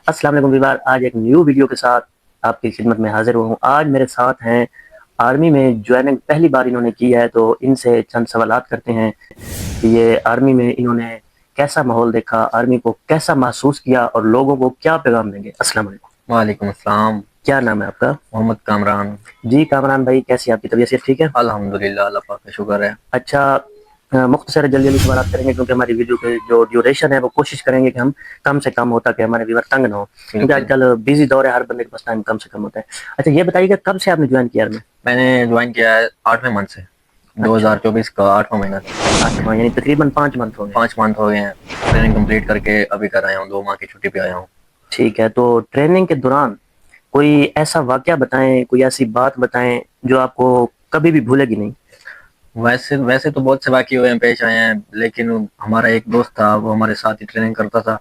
السلام علیکم ویور، آج ایک نیو ویڈیو کے ساتھ آپ کی خدمت میں حاضر ہوں۔ آج میرے ساتھ ہیں آرمی میں جوائننگ پہلی بار انہوں نے کی ہے، تو ان سے چند سوالات کرتے ہیں کہ یہ آرمی میں انہوں نے کیسا ماحول دیکھا، آرمی کو کیسا محسوس کیا اور لوگوں کو کیا پیغام دیں گے۔ السلام علیکم۔ وعلیکم السلام۔ کیا نام ہے آپ کا؟ محمد کامران۔ جی کامران بھائی، کیسی آپ کی طبیعت ٹھیک ہے؟ الحمدللہ، اللہ پاک کا شکر ہے۔ اچھا، مختصر جلدی سوالات کریں گے کیونکہ ہماری ویڈیو کے جو ڈیوریشن ہے وہ کوشش کریں گے کہ ہم کم سے کم ہوتا کہ ہمارے ویور تنگ نہ ہو، کیونکہ آج کل بیزی دور ہے، ہر بندے کے پاس ٹائم کم سے کم ہوتا ہے۔ اچھا یہ بتائیے کہ کب سے آپ نے جوائن کیا میں نے جوائن کیا ہے 8ویں منتھ سے، 2024 کا 8واں مہینہ تھا۔ 8 ماہ یعنی تقریباً 5 منتھ ہو گئے۔ 5 منتھ ہو گئے ہیں، ٹریننگ کمپلیٹ کر کے ابھی کر آیا ہوں، 2 ماہ کی چھٹی پہ آیا ہوں۔ ٹھیک ہے، تو ٹریننگ کے دوران کوئی ایسا واقعہ بتائیں، کوئی ایسی بات بتائیں جو آپ کو کبھی بھی بھولے گی نہیں۔ ویسے تو بہت سے واقعے ہوئے ہیں، پیش آئے ہیں، لیکن ہمارا ایک دوست تھا، وہ ہمارے ساتھ ہی ٹریننگ کرتا تھا،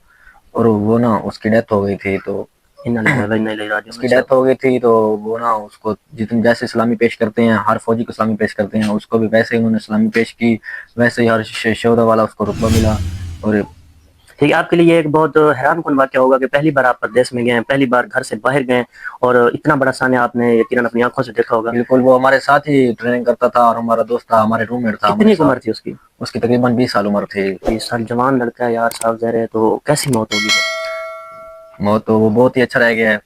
اور وہ نا اس کی ڈیتھ ہو گئی تھی، تو اس کی ڈیتھ ہو گئی تھی تو وہ نا اس کو جیسے سلامی پیش کرتے ہیں، ہر فوجی کو سلامی پیش کرتے ہیں، اس کو بھی ویسے ہی انہوں نے سلامی پیش کی، ویسے ہی ہر شہدا والا اس کو رتبہ ملا۔ اور ٹھیک ہے، آپ کے لیے یہ ایک بہت حیران کن واقعہ ہوگا کہ پہلی بار آپ پردیس میں گئے ہیں، پہلی بار گھر سے باہر گئے اور اتنا بڑا سانحہ آپ نے یقیناً اپنی آنکھوں سے دیکھا ہوگا۔ بالکل، وہ ہمارے ساتھ ہی ٹریننگ کرتا تھا اور ہمارا دوست تھا، ہمارے روم میٹ تھا۔ کتنی عمر تھی اس کی؟ اس کی تقریباً 20 سال عمر تھی۔ 20 سال، جوان لڑکا ہے یار، صاحب زہر ہے، تو کیسی موت ہوگی؟ موت تو وہ بہت ہی اچھا رہ گیا ہے،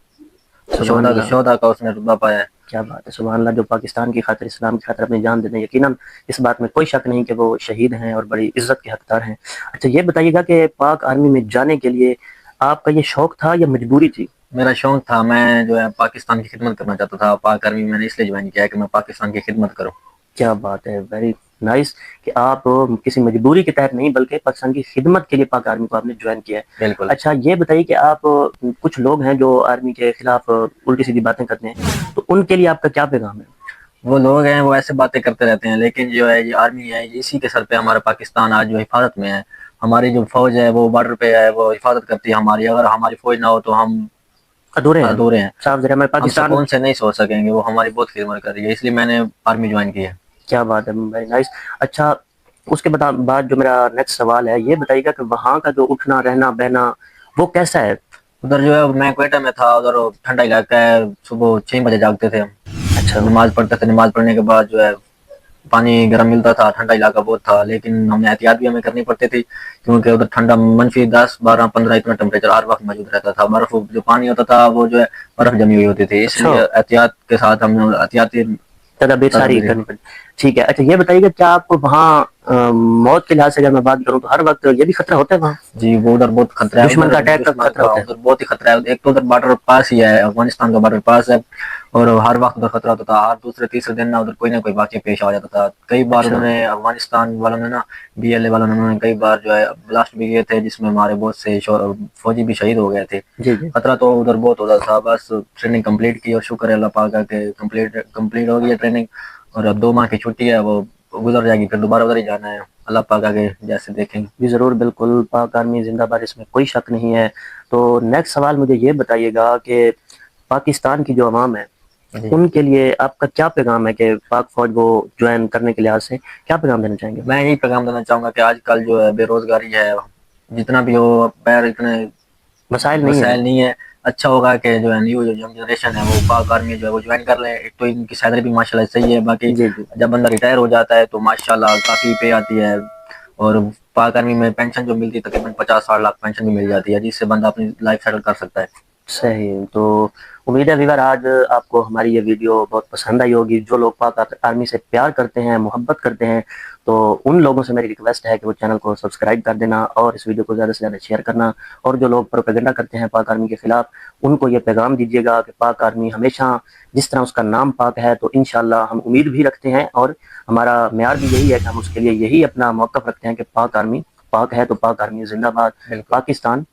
شہدا کا اس نے رتبہ پایا ہے۔ کیا بات ہے، سبحان اللہ، جو پاکستان کی خاطر، اسلام کی خاطر اپنی جان دے دیں، یقیناً اس بات میں کوئی شک نہیں کہ وہ شہید ہیں اور بڑی عزت کے حقدار ہیں۔ اچھا یہ بتائیے گا کہ پاک آرمی میں جانے کے لیے آپ کا یہ شوق تھا یا مجبوری تھی؟ میرا شوق تھا، میں جو ہے پاکستان کی خدمت کرنا چاہتا تھا۔ پاک آرمی میں نے اس لیے جوائن کیا ہے کہ میں پاکستان کی خدمت کروں۔ کیا بات ہے، ویری نائس کہ آپ کسی مجبوری کے تحت نہیں بلکہ پاکستان کی خدمت کے لیے پاک آرمی کو آپ نے جوائن کیا ہے۔ بالکل۔ اچھا یہ بتائیے کہ آپ، کچھ لوگ ہیں جو آرمی کے خلاف الٹی سیدھی باتیں کرتے ہیں، تو ان کے لیے آپ کا کیا پیغام ہے؟ وہ لوگ ہیں وہ ایسے باتیں کرتے رہتے ہیں، لیکن جو ہے یہ آرمی ہے، اسی کے سر پہ ہمارا پاکستان آج جو حفاظت میں ہے۔ ہماری جو فوج ہے وہ بارڈر پہ ہے، وہ حفاظت کرتی ہے ہماری۔ اگر ہماری فوج نہ ہو تو ہم ادھورے ہیں، صاحب ذرا میں ہم پاکستان سکون سے نہیں سو سکیں گے۔ وہ ہماری بہت خدمت کر رہی ہے، اس لیے میں نے آرمی جوائن کی ہے۔ کیا بات ہے، ویری نائس۔ اچھا اس کے بعد جو میرا نیکسٹ سوال ہے، یہ بتائیے گا کہ وہاں کا جو اٹھنا رہنا بہنا وہ کیسا ہے؟ ادھر جو ہے میں کوئٹہ میں تھا، ادھر ٹھنڈا علاقہ ہے، صبح 6 بجے جاگتے تھے ہم، اچھا نماز پڑھتے تھے، نماز پڑھنے کے بعد جو ہے پانی گرم ملتا تھا، ٹھنڈا علاقہ بہت تھا، لیکن ہمیں احتیاط بھی ہمیں کرنی پڑتی تھی، کیونکہ ادھر ٹھنڈا -10 12 15 اتنا ٹمپریچر ہر وقت موجود رہتا تھا۔ برف جو پانی ہوتا تھا وہ جو ہے برف جمی ہوئی ہوتی تھی، اس لیے احتیاط کے ساتھ ہم احتیاطی تدابیر ساری کرنی پڑتی۔ ٹھیک ہے، اچھا یہ بتائیے کہ کیا آپ کو وہاں موت کے لحاظ سے اگر میں بات کروں تو ہر وقت یہ بھی خطرہ ہوتا ہے وہاں؟ جی، وہ ادھر بہت خطرہ ہے، دشمن کا اٹیک کا خطرہ ہوتا ہے؟ ادھر بہت ہی خطرہ ہے۔ ایک تو ادھر بارڈر پاس ہی ہے، افغانستان کا بارڈر پاس ہے، اور ہر وقت ادھر خطرہ ہوتا تھا۔ ہر دوسرے تیسرے دن نا ادھر کوئی نہ کوئی واقعہ پیش آ جاتا تھا۔ کئی بار انہوں نے افغانستان والوں نے نا BLA والوں نے کئی بار جو ہے بلاسٹ بھی کیے تھے، جس میں ہمارے بہت سے فوجی بھی شہید ہو گئے تھے۔ خطرہ تو ادھر بہت ہوتا تھا۔ بس ٹریننگ کمپلیٹ کی اور شکر ہے اللہ پاک کا کہ کمپلیٹ ہو گئی ہے ٹریننگ، اور اب 2 ماہ کی چھٹی ہے، وہ گزر جائے گی، پھر دوبارہ ادھر ہی جانا ہے، اللہ پاک آگے جیسے دیکھیں گے۔ جی ضرور، بالکل، پاک آرمی زندہ باد، اس میں کوئی شک نہیں ہے۔ تو نیکسٹ سوال مجھے یہ بتائیے گا کہ پاکستان کی جو عوام ہے ان کے لیے آپ کا کیا پیغام ہے کہ پاک فوج کو جوائن کرنے کے لحاظ سے کیا پیغام دینا چاہیں گے؟ میں یہی پیغام دینا چاہوں گا کہ آج کل جو ہے بے روزگاری ہے، جتنا بھی ہو، پیر اتنے مسائل نہیں ہے، اچھا ہوگا کہ جو ہے نیو ینگ جنریشن ہے وہ پاک آرمی جو ہے وہ جوائن کر لے۔ ایک تو ان کی سیلری بھی ماشاءاللہ صحیح ہے، باقی جب بندہ ریٹائر ہو جاتا ہے تو ماشاءاللہ کافی پے آتی ہے، اور پاک آرمی میں پینشن جو ملتی ہے تقریباً 50-60 لاکھ پینشن بھی مل جاتی ہے، جس سے بندہ اپنی لائف سیٹل کر سکتا ہے۔ صحیح، تو امید ہے ویور آج آپ کو ہماری یہ ویڈیو بہت پسند آئی ہوگی۔ جو لوگ پاک آرمی سے پیار کرتے ہیں، محبت کرتے ہیں، تو ان لوگوں سے میری ریکویسٹ ہے کہ وہ چینل کو سبسکرائب کر دینا اور اس ویڈیو کو زیادہ سے زیادہ شیئر کرنا، اور جو لوگ پروپیگنڈا کرتے ہیں پاک آرمی کے خلاف ان کو یہ پیغام دیجیے گا کہ پاک آرمی ہمیشہ جس طرح اس کا نام پاک ہے، تو انشاءاللہ ہم امید بھی رکھتے ہیں اور ہمارا معیار بھی یہی ہے کہ ہم اس کے لیے یہی اپنا موقف رکھتے ہیں کہ پاک آرمی پاک ہے تو پاک آرمی زندہ باد، پاکستان